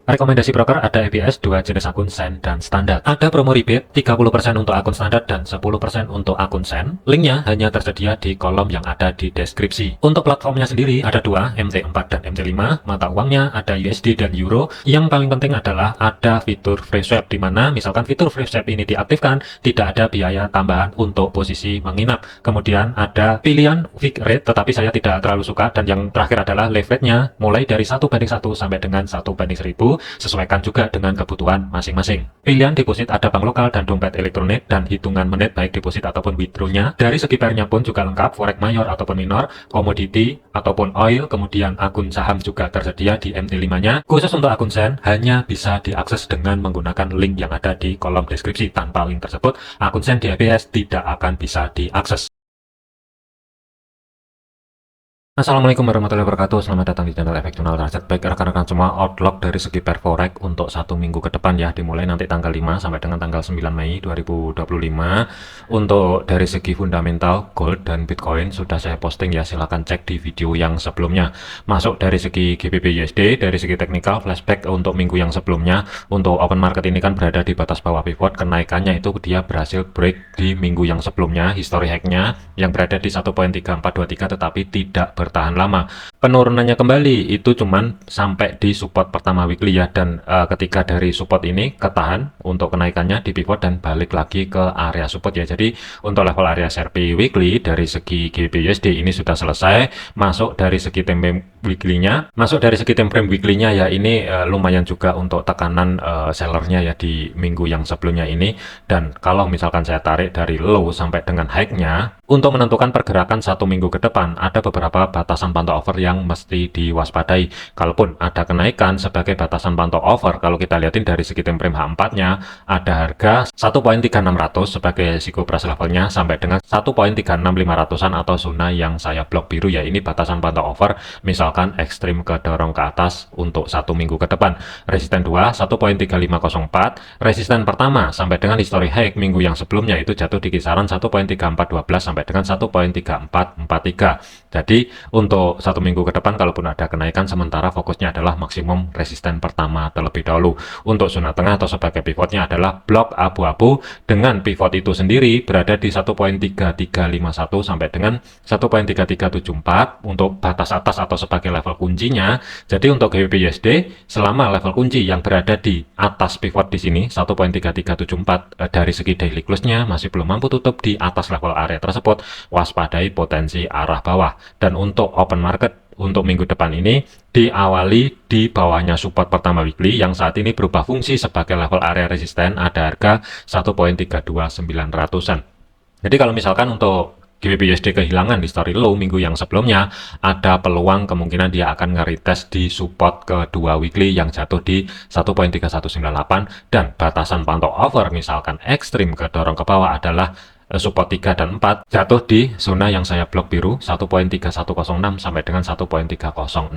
Rekomendasi broker ada ABS, dua jenis akun Sen dan standar. Ada promo rebate 30% untuk akun standar dan 10% untuk akun Sen. Linknya hanya tersedia di kolom yang ada di deskripsi. Untuk platformnya sendiri ada dua, MT4 dan MT5. Mata uangnya ada USD dan Euro. Yang paling penting adalah ada fitur free swap, di mana misalkan fitur free swap ini diaktifkan, tidak ada biaya tambahan untuk posisi menginap. Kemudian ada pilihan fixed rate, tetapi saya tidak terlalu suka. Dan yang terakhir adalah leverage-nya mulai dari 1:1 sampai dengan 1:1000. Sesuaikan juga dengan kebutuhan masing-masing. Pilihan deposit ada bank lokal dan dompet elektronik, dan hitungan menit baik deposit ataupun withdrawnya. Dari segi pairnya pun juga lengkap, forex mayor ataupun minor, komoditi ataupun oil, kemudian akun saham juga tersedia di MT5-nya. Khusus untuk akun Sen, hanya bisa diakses dengan menggunakan link yang ada di kolom deskripsi. Tanpa link tersebut, akun Sen di ABS tidak akan bisa diakses. Assalamualaikum warahmatullahi wabarakatuh. Selamat datang di channel Efek Jurnal Target. Baik rekan-rekan semua, outlook dari segi pair forex untuk 1 minggu ke depan ya, dimulai nanti tanggal 5 sampai dengan tanggal 9 Mei 2025. Untuk dari segi fundamental gold dan Bitcoin sudah saya posting ya, silahkan cek di video yang sebelumnya. Masuk dari segi GBP USD, dari segi teknikal flashback untuk minggu yang sebelumnya. Untuk open market ini kan berada di batas bawah pivot, kenaikannya itu dia berhasil break di minggu yang sebelumnya, history high-nya yang berada di 1.3423 tetapi tidak bertahan lama. Penurunannya kembali itu cuman sampai di support pertama weekly ya, dan ketika dari support ini ketahan untuk kenaikannya di pivot dan balik lagi ke area support ya. Jadi untuk level area SRP weekly dari segi GBP USD ini sudah selesai. Masuk dari segi time frame weekly-nya, ya ini lumayan juga untuk tekanan sellernya ya di minggu yang sebelumnya ini. Dan kalau misalkan saya tarik dari low sampai dengan high-nya, untuk menentukan pergerakan 1 minggu ke depan ada beberapa batasan pantau over yang mesti diwaspadai. Kalaupun ada kenaikan sebagai batasan pantau over, kalau kita lihatin dari segi time frame H4-nya, ada harga 1.3600 sebagai risiko price levelnya sampai dengan 1.36500-an atau zona yang saya blok biru ya. Ini batasan pantau over misalkan ekstrim kedorong ke atas untuk 1 minggu ke depan. Resisten 2 1.3504, resisten pertama sampai dengan history high minggu yang sebelumnya itu jatuh di kisaran 1.3412 sampai dengan 1.3443. Jadi untuk 1 minggu ke depan kalaupun ada kenaikan, sementara fokusnya adalah maksimum resisten pertama terlebih dahulu. Untuk zona tengah atau sebagai pivotnya adalah blok abu-abu, dengan pivot itu sendiri berada di 1.3351 sampai dengan 1.3374 untuk batas atas atau sebagai level kuncinya. Jadi untuk GBP USD selama level kunci yang berada di atas pivot di sini 1.3374 dari segi daily close-nya masih belum mampu tutup di atas level area tersebut, waspadai potensi arah bawah. Dan untuk open market untuk minggu depan ini diawali di bawahnya support pertama weekly yang saat ini berubah fungsi sebagai level area resisten, ada harga 1.32900-an. Jadi kalau misalkan untuk GBP USD kehilangan history low minggu yang sebelumnya, ada peluang kemungkinan dia akan nge-retest di support kedua weekly yang jatuh di 1.3198, dan batasan pantau over misalkan ekstrim kedorong ke bawah adalah support 3 dan 4 jatuh di zona yang saya blok biru 1.3106 sampai dengan 1.30600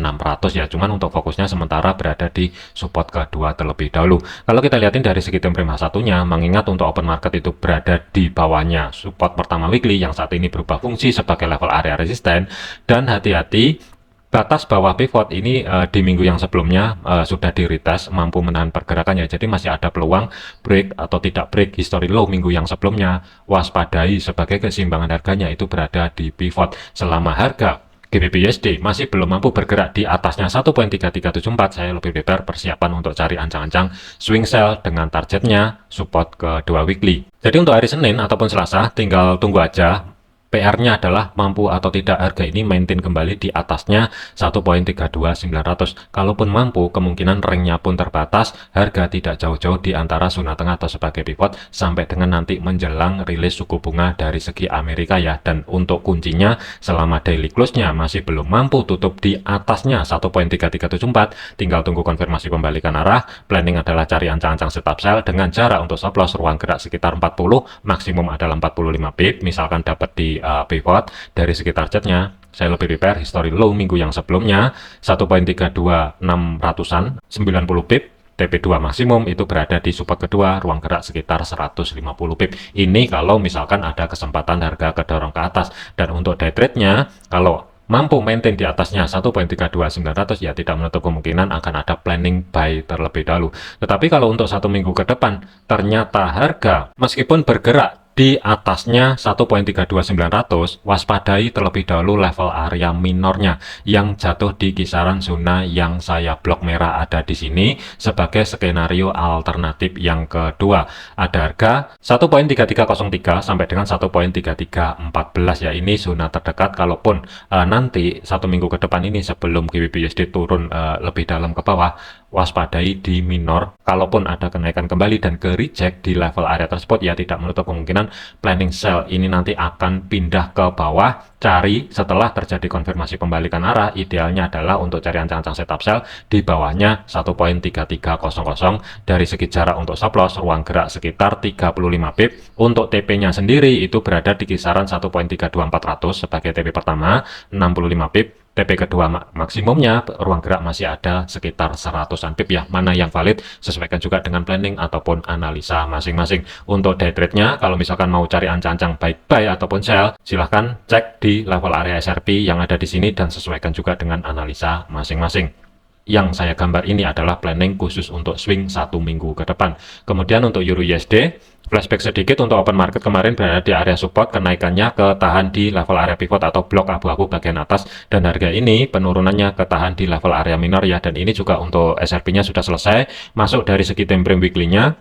ya. Cuman untuk fokusnya sementara berada di support kedua terlebih dahulu. Kalau kita lihatin dari segi time frame H1-nya, mengingat untuk open market itu berada di bawahnya support pertama weekly yang saat ini berubah fungsi sebagai level area resisten, dan hati-hati batas bawah pivot ini di minggu yang sebelumnya sudah di retest, mampu menahan pergerakannya. Jadi masih ada peluang break atau tidak break history low minggu yang sebelumnya. Waspadai sebagai keseimbangan harganya itu berada di pivot. Selama harga GBP USD masih belum mampu bergerak di atasnya 1.3374, saya lebih prepare persiapan untuk cari ancang-ancang swing sell dengan targetnya support kedua weekly. Jadi untuk hari Senin ataupun Selasa tinggal tunggu aja. PR-nya adalah mampu atau tidak harga ini maintain kembali di atasnya 1.32900. Kalaupun mampu, kemungkinan range-nya pun terbatas, harga tidak jauh-jauh di antara zona tengah atau sebagai pivot sampai dengan nanti menjelang rilis suku bunga dari segi Amerika ya. Dan untuk kuncinya selama daily close-nya masih belum mampu tutup di atasnya 1.3374, tinggal tunggu konfirmasi pembalikan arah. Planning adalah cari ancang-ancang stop sell dengan jarak untuk stop loss ruang gerak sekitar 40, maksimum adalah 45 pip. Misalkan dapat di pivot dari segi targetnya, saya lebih prepare history low minggu yang sebelumnya 1.32600-an 90 pip. TP2 maksimum itu berada di support kedua ruang gerak sekitar 150 pip. Ini kalau misalkan ada kesempatan harga kedorong ke atas. Dan untuk day trade-nya, kalau mampu maintain di atasnya 1.32900, ya tidak menutup kemungkinan akan ada planning buy terlebih dahulu. Tetapi kalau untuk 1 minggu ke depan ternyata harga meskipun bergerak di atasnya 1.32900, waspadai terlebih dahulu level area minornya yang jatuh di kisaran zona yang saya blok merah ada di sini sebagai skenario alternatif yang kedua. Ada harga 1.3303 sampai dengan 1.3314, ya ini zona terdekat. Kalaupun nanti 1 minggu ke depan ini sebelum GBP/USD turun lebih dalam ke bawah, waspadai di minor. Kalaupun ada kenaikan kembali dan ke reject di level area tersebut, ya tidak menutup kemungkinan planning sell ini nanti akan pindah ke bawah. Cari setelah terjadi konfirmasi pembalikan arah, idealnya adalah untuk cari ancang-ancang setup sell di bawahnya 1.3300. Dari segi jarak untuk stop loss, ruang gerak sekitar 35 pip. Untuk TP-nya sendiri itu berada di kisaran 1.32400 sebagai TP pertama, 65 pip. TP kedua maksimumnya ruang gerak masih ada sekitar 100-an pip, ya. Mana yang valid sesuaikan juga dengan planning ataupun analisa masing-masing. Untuk day trade-nya, kalau misalkan mau cari ancang-ancang baik buy ataupun sell, silahkan cek di level area SRP yang ada di sini dan sesuaikan juga dengan analisa masing-masing. Yang saya gambar ini adalah planning khusus untuk swing 1 minggu ke depan. Kemudian untuk Euro USD, flashback sedikit untuk open market kemarin berada di area support, kenaikannya ketahan di level area pivot atau blok abu-abu bagian atas, dan harga ini penurunannya ketahan di level area minor, ya. Dan ini juga untuk SRP-nya sudah selesai, masuk dari segi time frame weekly-nya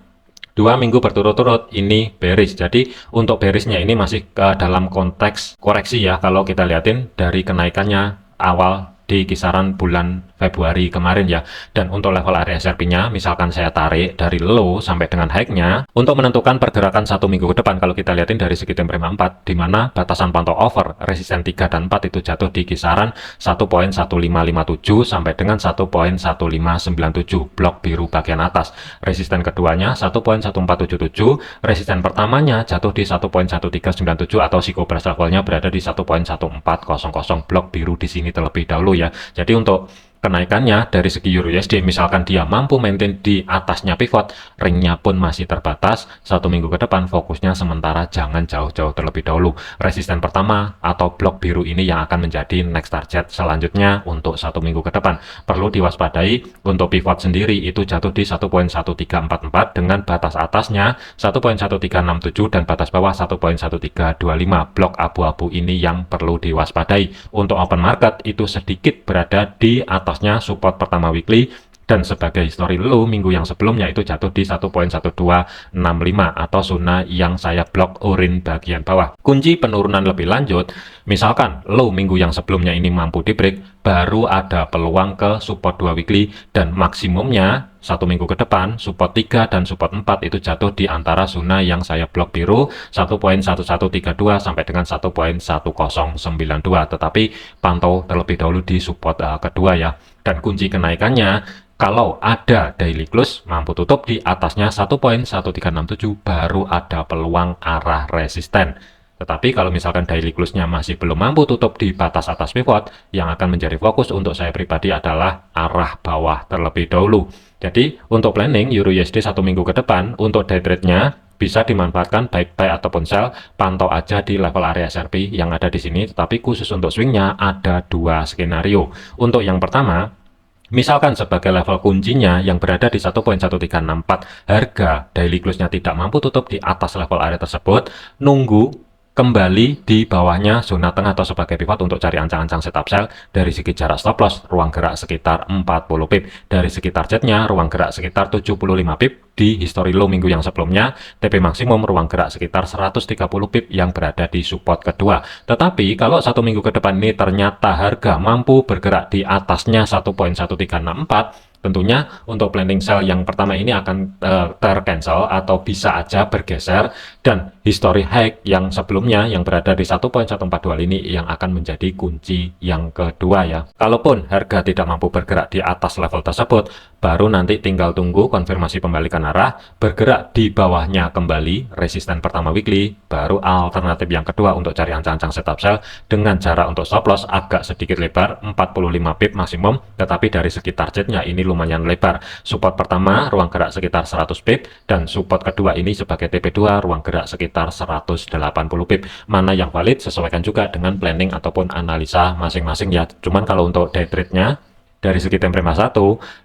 2 minggu berturut-turut ini bearish. Jadi untuk bearishnya ini masih dalam konteks koreksi, ya. Kalau kita lihatin dari kenaikannya awal di kisaran bulan Februari kemarin, ya. Dan untuk level area SRP-nya, misalkan saya tarik dari low sampai dengan high-nya, untuk menentukan pergerakan 1 minggu ke depan, kalau kita lihatin dari segi time frame 4, di mana batasan pantau over, resisten 3 dan 4 itu jatuh di kisaran 1.1557 sampai dengan 1.1597, blok biru bagian atas. Resisten keduanya 1.1477, resisten pertamanya jatuh di 1.1397 atau psikoberas levelnya berada di 1.1400, blok biru di sini terlebih dahulu, ya. Jadi untuk kenaikannya dari segi Euro USD, misalkan dia mampu maintain di atasnya pivot, ringnya pun masih terbatas. 1 minggu ke depan fokusnya sementara jangan jauh-jauh terlebih dahulu. Resisten pertama atau blok biru ini yang akan menjadi next target selanjutnya untuk 1 minggu ke depan. Perlu diwaspadai untuk pivot sendiri itu jatuh di 1.1344 dengan batas atasnya 1.1367 dan batas bawah 1.1325, blok abu-abu ini yang perlu diwaspadai. Untuk open market itu sedikit berada di atasnya support pertama weekly, dan sebagai history low minggu yang sebelumnya itu jatuh di 1.1265 atau zona yang saya blok orange bagian bawah. Kunci penurunan lebih lanjut, misalkan low minggu yang sebelumnya ini mampu di break, baru ada peluang ke support 2 weekly, dan maksimumnya 1 minggu ke depan support 3 dan support 4 itu jatuh di antara zona yang saya blok biru 1.1132 sampai dengan 1.1092, tetapi pantau terlebih dahulu di support kedua, ya. Dan kunci kenaikannya, kalau ada daily close mampu tutup di atasnya 1.1367, baru ada peluang arah resisten. Tetapi kalau misalkan daily close-nya masih belum mampu tutup di batas atas pivot, yang akan menjadi fokus untuk saya pribadi adalah arah bawah terlebih dahulu. Jadi untuk planning Euro USD 1 minggu ke depan, untuk day trade-nya bisa dimanfaatkan baik buy ataupun sell, pantau aja di level area SRP yang ada di sini. Tetapi khusus untuk swingnya ada 2 skenario. Untuk yang pertama, misalkan sebagai level kuncinya yang berada di 1.1364, harga daily close-nya tidak mampu tutup di atas level area tersebut, nunggu kembali di bawahnya zona tengah atau sebagai pivot untuk cari ancang-ancang setup sell. Dari segi jarak stop loss, ruang gerak sekitar 40 pip. Dari segi targetnya, ruang gerak sekitar 75 pip di history low minggu yang sebelumnya. TP maksimum ruang gerak sekitar 130 pip yang berada di support kedua. Tetapi kalau 1 minggu ke depan ini ternyata harga mampu bergerak di atasnya 1.1364, tentunya untuk planning sell yang pertama ini akan tercancel atau bisa aja bergeser, dan history high yang sebelumnya yang berada di 1.1425 ini yang akan menjadi kunci yang kedua, ya. Kalaupun harga tidak mampu bergerak di atas level tersebut, baru nanti tinggal tunggu konfirmasi pembalikan arah, bergerak di bawahnya kembali resisten pertama weekly, baru alternatif yang kedua untuk cari ancang-ancang setup sell dengan jarak untuk stop loss agak sedikit lebar 45 pip maksimum, tetapi dari segi targetnya ini lumayan lebar. Support pertama ruang gerak sekitar 100 pip dan support kedua ini sebagai TP2 ruang gerak sekitar 180 pip. Mana yang valid sesuaikan juga dengan planning ataupun analisa masing-masing ya. Cuman kalau untuk day trade-nya dari segi time frame 1,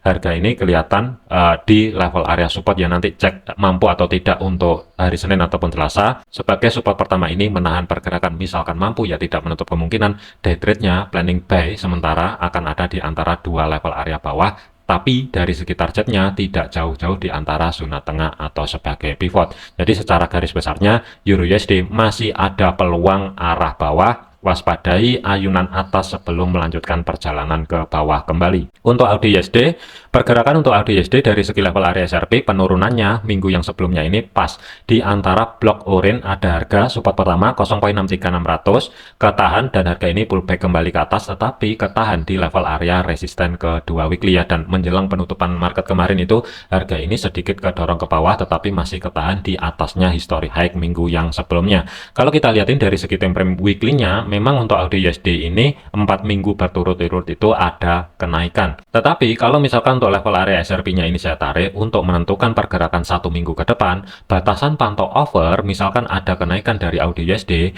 harga ini kelihatan di level area support ya, nanti cek mampu atau tidak untuk hari Senin ataupun Selasa. Sebagai support pertama ini menahan pergerakan, misalkan mampu ya tidak menutup kemungkinan day trade-nya planning buy sementara akan ada di antara dua level area bawah, tapi dari segi targetnya tidak jauh-jauh di antara zona tengah atau sebagai pivot. Jadi secara garis besarnya Euro USD masih ada peluang arah bawah. Waspadai ayunan atas sebelum melanjutkan perjalanan ke bawah kembali. Untuk AUD/USD, pergerakan untuk AUD/USD dari segi level area SRP penurunannya minggu yang sebelumnya ini pas di antara blok orange ada harga support pertama 0.63600 ketahan dan harga ini pullback kembali ke atas tetapi ketahan di level area resisten kedua weekly ya, dan menjelang penutupan market kemarin itu harga ini sedikit kedorong ke bawah tetapi masih ketahan di atasnya history high minggu yang sebelumnya. Kalau kita lihatin dari segi time frame weekly-nya, memang untuk AUD/USD ini 4 minggu berturut-turut itu ada kenaikan. Tetapi kalau misalkan untuk level area SRP-nya ini saya tarik untuk menentukan pergerakan 1 minggu ke depan, batasan pantau over misalkan ada kenaikan dari AUD/USD,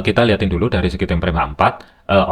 kita lihatin dulu dari segi time frame H4,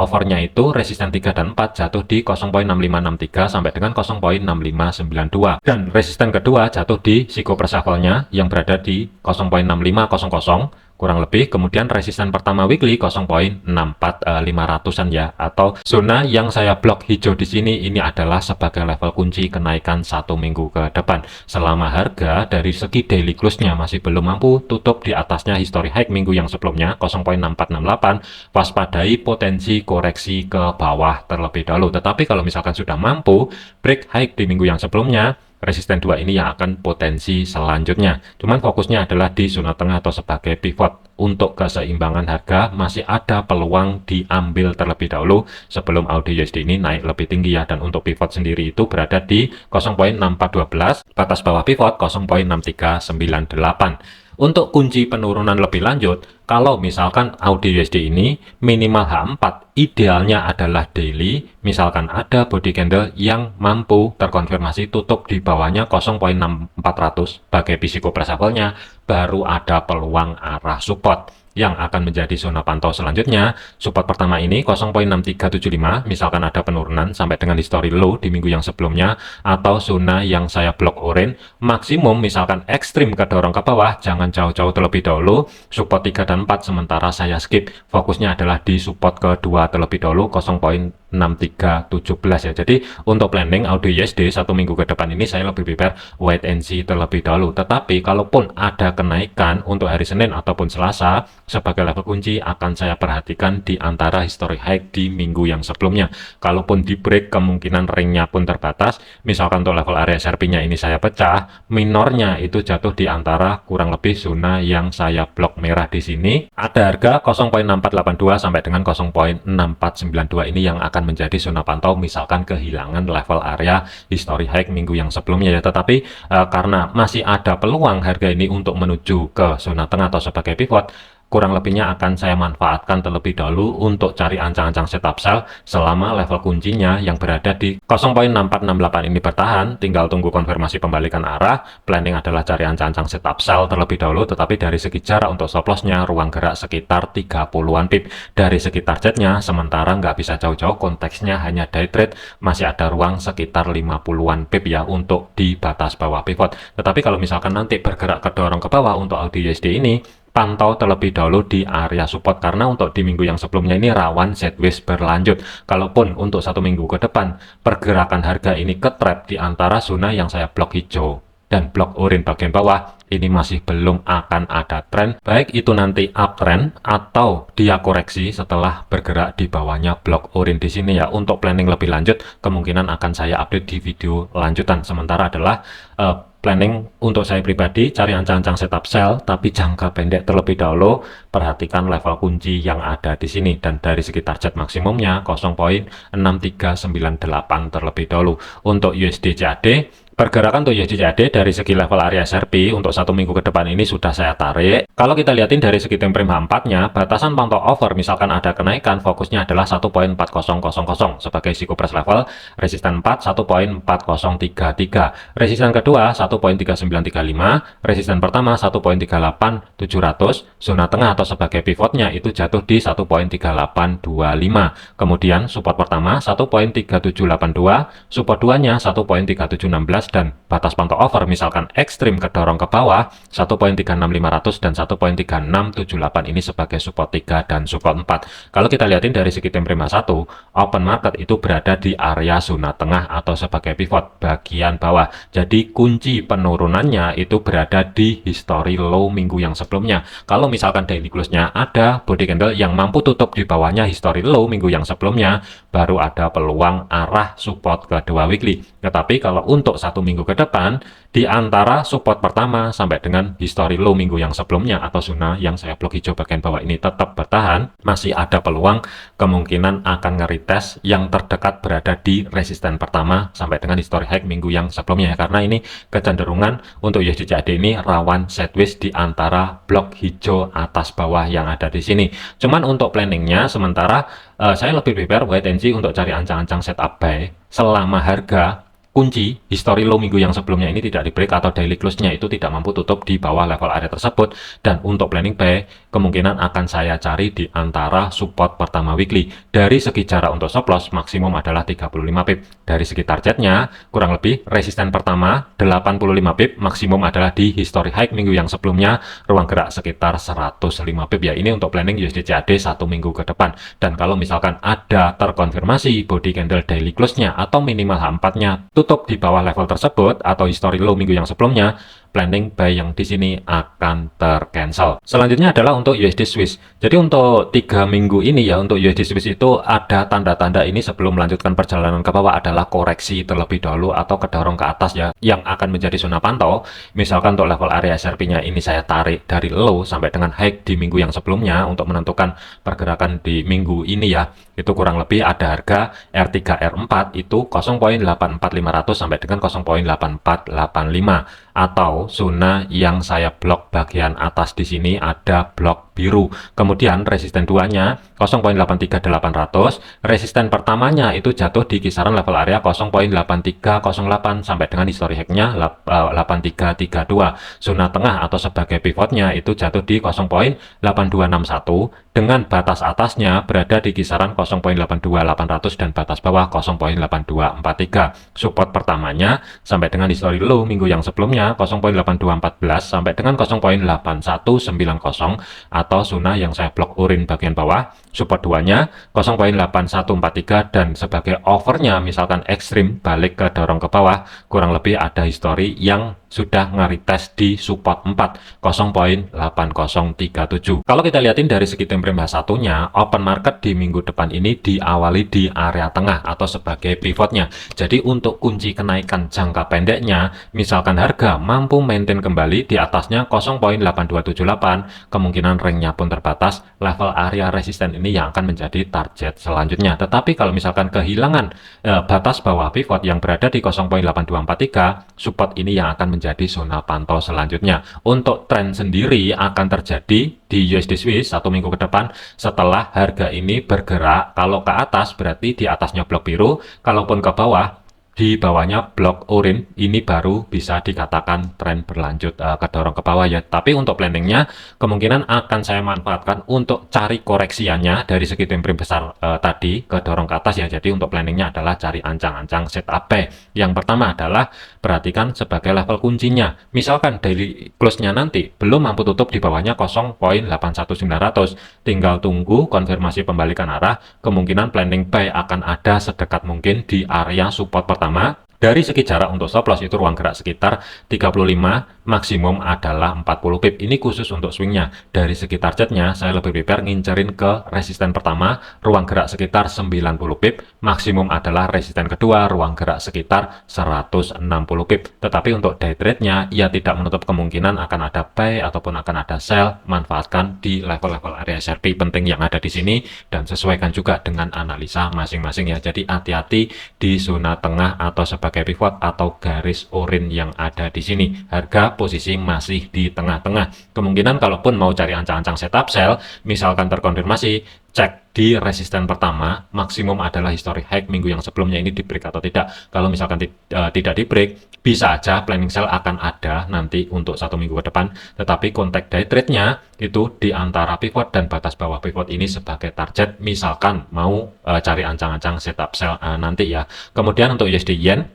overnya itu resisten 3 dan 4 jatuh di 0.6563 sampai dengan 0.6592 dan resisten kedua jatuh di Chico Pershavel-nya yang berada di 0.6500 kurang lebih. Kemudian resisten pertama weekly 0.64500-an ya, atau zona yang saya blok hijau di sini ini adalah sebagai level kunci kenaikan 1 minggu ke depan. Selama harga dari segi daily close-nya masih belum mampu tutup di atasnya history high minggu yang sebelumnya 0.6468, waspadai potensi koreksi ke bawah terlebih dahulu. Tetapi kalau misalkan sudah mampu break high di minggu yang sebelumnya, resisten 2 ini yang akan potensi selanjutnya. Cuman fokusnya adalah di zona tengah atau sebagai pivot. Untuk keseimbangan harga masih ada peluang diambil terlebih dahulu sebelum AUD/USD ini naik lebih tinggi ya, dan untuk pivot sendiri itu berada di 0.6412, batas bawah pivot 0.6398. Untuk kunci penurunan lebih lanjut, kalau misalkan AUD/USD ini minimal H4, idealnya adalah daily, misalkan ada body candle yang mampu terkonfirmasi tutup di bawahnya 0.6400 sebagai Chico Pershavel-nya, baru ada peluang arah support yang akan menjadi zona pantau selanjutnya. Support pertama ini 0.6375, misalkan ada penurunan sampai dengan history low di minggu yang sebelumnya, atau zona yang saya blok orange. Maksimum misalkan ekstrim kedorong ke bawah, jangan jauh-jauh terlebih dahulu. Support 3 dan 4 sementara saya skip, fokusnya adalah di support kedua terlebih dahulu 0.6317 ya. Jadi untuk planning AUD/USD 1 minggu ke depan ini saya lebih prepare wait and see terlebih dahulu. Tetapi kalaupun ada kenaikan untuk hari Senin ataupun Selasa, sebagai level kunci akan saya perhatikan di antara history high di minggu yang sebelumnya. Kalaupun di break kemungkinan ringnya pun terbatas, misalkan untuk level area SRP-nya ini saya pecah, minornya itu jatuh di antara kurang lebih zona yang saya blok merah di sini. Ada harga 0.6482 sampai dengan 0.6492 ini yang akan menjadi zona pantau misalkan kehilangan level area history high minggu yang sebelumnya ya. Tetapi karena masih ada peluang harga ini untuk menuju ke zona tengah atau sebagai pivot, kurang lebihnya akan saya manfaatkan terlebih dahulu untuk cari ancang-ancang setup sell selama level kuncinya yang berada di 0.6468 ini bertahan. Tinggal tunggu konfirmasi pembalikan arah. Planning adalah cari ancang-ancang setup sell terlebih dahulu, tetapi dari segi jarak untuk stop lossnya ruang gerak sekitar 30-an pip. Dari segi targetnya sementara nggak bisa jauh-jauh, konteksnya hanya day trade, masih ada ruang sekitar 50-an pip ya untuk di batas bawah pivot. Tetapi kalau misalkan nanti bergerak kedorong ke bawah untuk AUD/USD ini, pantau terlebih dahulu di area support, karena untuk di minggu yang sebelumnya ini rawan sideways berlanjut. Kalaupun untuk 1 minggu ke depan pergerakan harga ini ke trap di antara zona yang saya blok hijau dan blok orange bagian bawah, ini masih belum akan ada tren, baik itu nanti uptrend atau dia koreksi setelah bergerak di bawahnya blok orange di sini ya. Untuk planning lebih lanjut kemungkinan akan saya update di video lanjutan. Sementara adalah planning untuk saya pribadi cari ancang-ancang setup sell, tapi jangka pendek terlebih dahulu perhatikan level kunci yang ada di sini, dan dari segi target maksimumnya 0.6398 terlebih dahulu. Untuk USD CAD Pergerakan untuk USD CAD dari segi level area SRP untuk satu minggu ke depan ini sudah saya tarik. Kalau kita lihatin dari segi time frame H4-nya, batasan pantau over misalkan ada kenaikan, fokusnya adalah 1.4000 sebagai Sikopres level, resisten 4, 1.4033, resisten kedua 1.3935, resisten pertama 1.38700, zona tengah atau sebagai pivotnya itu jatuh di 1.3825. Kemudian support pertama 1.3782, support duanya 1.3716, dan batas pantau over misalkan ekstrim kedorong ke bawah 1.36500 dan 1.3678 ini sebagai support 3 dan support 4. Kalau kita lihatin dari segi time frame 1, open market itu berada di area zona tengah atau sebagai pivot bagian bawah. Jadi kunci penurunannya itu berada di history low minggu yang sebelumnya. Kalau misalkan daily close-nya ada body candle yang mampu tutup di bawahnya history low minggu yang sebelumnya, baru ada peluang arah support kedua weekly. Tetapi kalau untuk satu minggu ke depan, di antara support pertama sampai dengan history low minggu yang sebelumnya atau zona yang saya blok hijau bagian bawah ini tetap bertahan, masih ada peluang kemungkinan akan nge-retest yang terdekat berada di resisten pertama sampai dengan history high minggu yang sebelumnya. Karena ini kecenderungan untuk USD CAD ini rawan sideways di antara blok hijau atas bawah yang ada di sini. Cuman untuk planningnya sementara saya lebih prepare wait and see untuk cari ancang-ancang setup buy selama harga kunci history low minggu yang sebelumnya ini tidak di break atau daily close-nya itu tidak mampu tutup di bawah level area tersebut. Dan untuk planning buy kemungkinan akan saya cari di antara support pertama weekly. Dari segi jarak untuk stop loss maksimum adalah 35 pip. Dari segi targetnya kurang lebih resisten pertama 85 pip, maksimum adalah di history high minggu yang sebelumnya, ruang gerak sekitar 105 pip ya. Ini untuk planning USD CAD satu minggu ke depan. Dan kalau misalkan ada terkonfirmasi body candle daily close-nya atau minimal H4-nya tutup di bawah level tersebut atau history low minggu yang sebelumnya, planning buy yang di sini akan tercancel. Selanjutnya adalah untuk USD Swiss. Jadi untuk 3 minggu ini ya, untuk USD Swiss itu ada tanda-tanda ini sebelum melanjutkan perjalanan ke bawah adalah koreksi terlebih dahulu atau kedorong ke atas ya, yang akan menjadi zona pantau. Misalkan untuk level area SRP-nya ini saya tarik dari low sampai dengan high di minggu yang sebelumnya untuk menentukan pergerakan di minggu ini ya. Itu kurang lebih ada harga R3 R4 itu 0.84500 sampai dengan 0.8485, atau zona yang saya blok bagian atas di sini ada blok biru. Kemudian resisten duanya 0.83800, resisten pertamanya itu jatuh di kisaran level area 0.8308 sampai dengan history high-nya 8332. Zona tengah atau sebagai pivotnya itu jatuh di 0.8261 dengan batas atasnya berada di kisaran 0.82800 dan batas bawah 0.8243. Support pertamanya sampai dengan history low minggu yang sebelumnya 0.8214 sampai dengan 0.8190 atau zona yang saya blok urin bagian bawah. Support 2-nya 0.8143 dan sebagai overnya misalkan ekstrim balik ke dorong ke bawah, kurang lebih ada history yang sudah nge-retest di support 4 0.8037. Kalau kita lihatin dari segi time frame H1-nya, open market di minggu depan ini diawali di area tengah atau sebagai pivotnya. Jadi untuk kunci kenaikan jangka pendeknya, misalkan harga mampu maintain kembali di atasnya 0.8278, kemungkinan range-nya pun terbatas, level area resisten ini yang akan menjadi target selanjutnya. Tetapi kalau misalkan kehilangan batas bawah pivot yang berada di 0.8243, support ini yang akan menjadi zona pantau selanjutnya. Untuk tren sendiri akan terjadi di USD Swiss satu minggu ke depan setelah harga ini bergerak. Kalau ke atas berarti di atasnya blok biru, kalaupun ke bawah di bawahnya blok orange, ini baru bisa dikatakan tren berlanjut kedorong ke bawah ya. Tapi untuk planningnya kemungkinan akan saya manfaatkan untuk cari koreksiannya dari segi time frame besar tadi kedorong ke atas ya. Jadi untuk planningnya adalah cari ancang-ancang setup buy. Yang pertama adalah perhatikan sebagai level kuncinya. Misalkan daily close-nya nanti belum mampu tutup di bawahnya 0.81900, tinggal tunggu konfirmasi pembalikan arah. Kemungkinan planning buy akan ada sedekat mungkin di area support pertama. Dari segi jarak untuk stop loss itu ruang gerak sekitar 35, maksimum adalah 40 pip. Ini khusus untuk swingnya. Dari segi targetnya saya lebih prepare ngincerin ke resisten pertama, ruang gerak sekitar 90 pip, maksimum adalah resisten kedua, ruang gerak sekitar 160 pip. Tetapi untuk day trade-nya ia tidak menutup kemungkinan akan ada buy ataupun akan ada sell. Manfaatkan di level-level area SRP penting yang ada di sini dan sesuaikan juga dengan analisa masing-masing ya. Jadi hati-hati di zona tengah atau sebagai sebagai pivot atau garis orange yang ada di sini. Harga posisi masih di tengah-tengah. Kemungkinan kalaupun mau cari ancang-ancang setup sell, misalkan terkonfirmasi, cek di resisten pertama, maksimum adalah history high minggu yang sebelumnya ini di break atau tidak. Kalau misalkan tidak di break, bisa aja planning sell akan ada nanti untuk 1 minggu ke depan, tetapi kontak day trade-nya itu di antara pivot dan batas bawah pivot ini sebagai target, misalkan mau cari ancang-ancang setup sell nanti ya. Kemudian untuk USD Yen,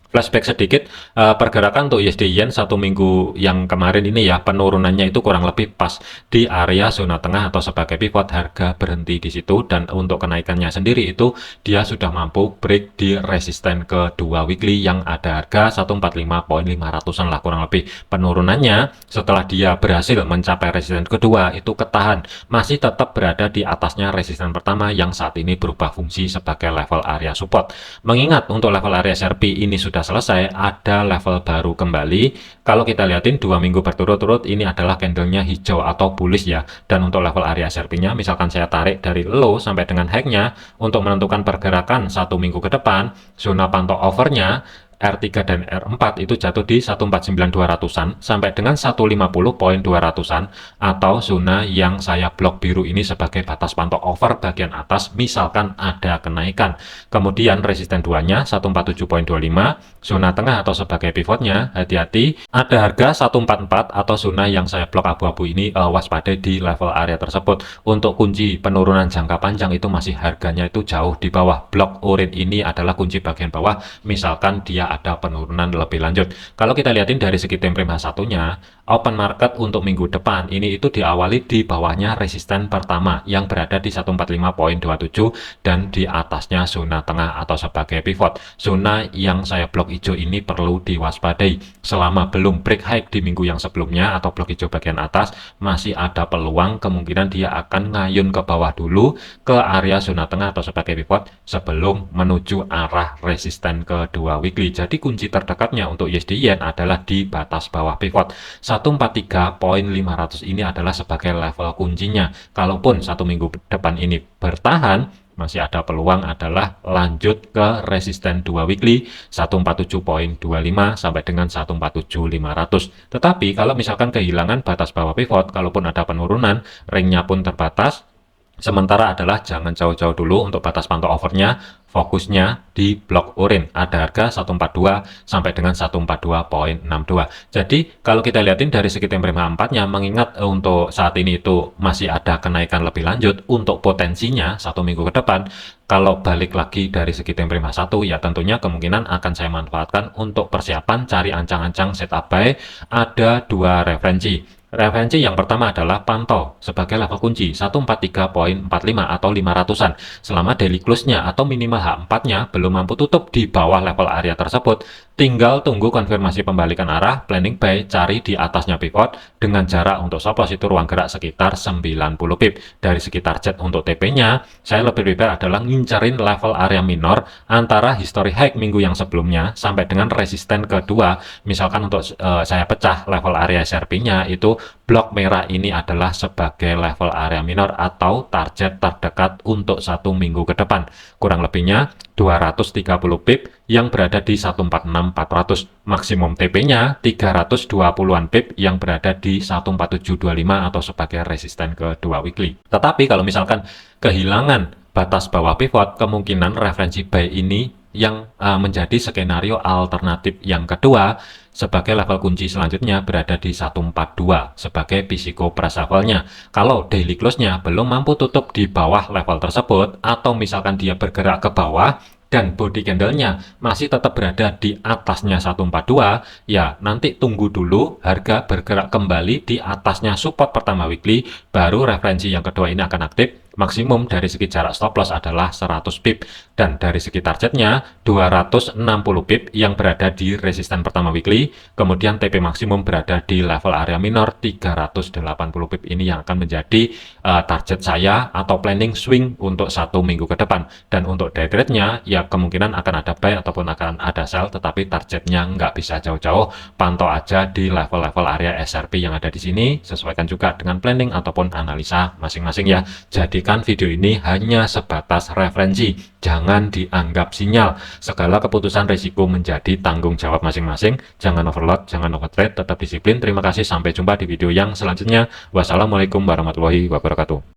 flashback sedikit, pergerakan untuk USD Yen 1 minggu yang kemarin ini ya, penurunannya itu kurang lebih pas di area zona tengah atau sebagai pivot, harga berhenti di situ, dan untuk kenaikannya sendiri itu dia sudah mampu break di resisten kedua weekly yang ada harga 145.500-an lah kurang lebih. Penurunannya setelah dia berhasil mencapai resisten kedua itu ketahan, masih tetap berada di atasnya resisten pertama yang saat ini berubah fungsi sebagai level area support. Mengingat untuk level area SRP ini sudah selesai, ada level baru kembali. Kalau kita lihatin 2 minggu berturut-turut ini adalah candlenya hijau atau bullish ya, dan untuk level area SRP-nya misalkan saya tarik dari low sampai dengan high-nya untuk menentukan pergerakan 1 minggu ke depan, zona pantau overnya R3 dan R4 itu jatuh di 149.200-an sampai dengan 150.200-an, atau zona yang saya blok biru ini sebagai batas pantau over bagian atas misalkan ada kenaikan. Kemudian resisten 2-nya 147.25, zona tengah atau sebagai pivotnya hati-hati, ada harga 144 atau zona yang saya blok abu-abu ini, waspadai di level area tersebut. Untuk kunci penurunan jangka panjang itu masih harganya itu jauh di bawah. Blok orange ini adalah kunci bagian bawah misalkan dia ada penurunan lebih lanjut. Kalau kita lihatin dari segi time frame H1-nya, open market untuk minggu depan ini itu diawali di bawahnya resisten pertama yang berada di 145.27 dan di atasnya zona tengah atau sebagai pivot. Zona yang saya blok hijau ini perlu diwaspadai. Selama belum break high di minggu yang sebelumnya atau blok hijau bagian atas, masih ada peluang kemungkinan dia akan ngayun ke bawah dulu ke area zona tengah atau sebagai pivot sebelum menuju arah resisten kedua weekly. Jadi kunci terdekatnya untuk USD Yen adalah di batas bawah pivot. 143.500 ini adalah sebagai level kuncinya. Kalaupun 1 minggu depan ini bertahan, masih ada peluang adalah lanjut ke resisten 2 weekly 147.25 sampai dengan 147.500. Tetapi kalau misalkan kehilangan batas bawah pivot, kalaupun ada penurunan, ringnya pun terbatas. Sementara adalah jangan jauh-jauh dulu untuk batas pantau overnya, fokusnya di blok orange. Ada harga 142 sampai dengan 142.62. Jadi kalau kita lihatin dari segi time frame H4-nya, mengingat untuk saat ini itu masih ada kenaikan lebih lanjut, untuk potensinya 1 minggu ke depan, kalau balik lagi dari segi time frame H1 ya tentunya kemungkinan akan saya manfaatkan untuk persiapan cari ancang-ancang setup buy. Ada 2 referensi. Referensi yang pertama adalah pantau sebagai level kunci 143.45 atau 500-an. Selama daily close-nya atau minimal H4-nya belum mampu tutup di bawah level area tersebut, tinggal tunggu konfirmasi pembalikan arah, planning buy, cari di atasnya pivot dengan jarak untuk stop loss itu ruang gerak sekitar 90 pip. Dari segi target untuk TP-nya, saya lebih prepare adalah ngincerin level area minor antara history high minggu yang sebelumnya sampai dengan resisten kedua. Misalkan untuk saya pecah level area SRP-nya itu blok merah ini adalah sebagai level area minor atau target terdekat untuk 1 minggu ke depan. Kurang lebihnya 230 pip yang berada di 146.400. Maksimum TP-nya 320-an pip yang berada di 14725 atau sebagai resisten kedua weekly. Tetapi kalau misalkan kehilangan batas bawah pivot, kemungkinan referensi buy ini yang menjadi skenario alternatif yang kedua sebagai level kunci selanjutnya berada di 142 sebagai psiko price levelnya. Kalau daily close-nya belum mampu tutup di bawah level tersebut, atau misalkan dia bergerak ke bawah dan body candle-nya masih tetap berada di atasnya 142, ya nanti tunggu dulu harga bergerak kembali di atasnya support pertama weekly, baru referensi yang kedua ini akan aktif. Maksimum dari segi jarak stop loss adalah 100 pip, dan dari segi targetnya 260 pip yang berada di resisten pertama weekly, kemudian TP maksimum berada di level area minor 380 pip. Ini yang akan menjadi target saya atau planning swing untuk 1 minggu ke depan. Dan untuk day trade-nya ya kemungkinan akan ada buy ataupun akan ada sell, tetapi targetnya nggak bisa jauh-jauh, pantau aja di level-level area SRP yang ada di sini, sesuaikan juga dengan planning ataupun analisa masing-masing ya. Jadi pastikan video ini hanya sebatas referensi, jangan dianggap sinyal. Segala keputusan risiko menjadi tanggung jawab masing-masing. Jangan overload, jangan overtrade, tetap disiplin. Terima kasih, sampai jumpa di video yang selanjutnya. Wassalamualaikum warahmatullahi wabarakatuh.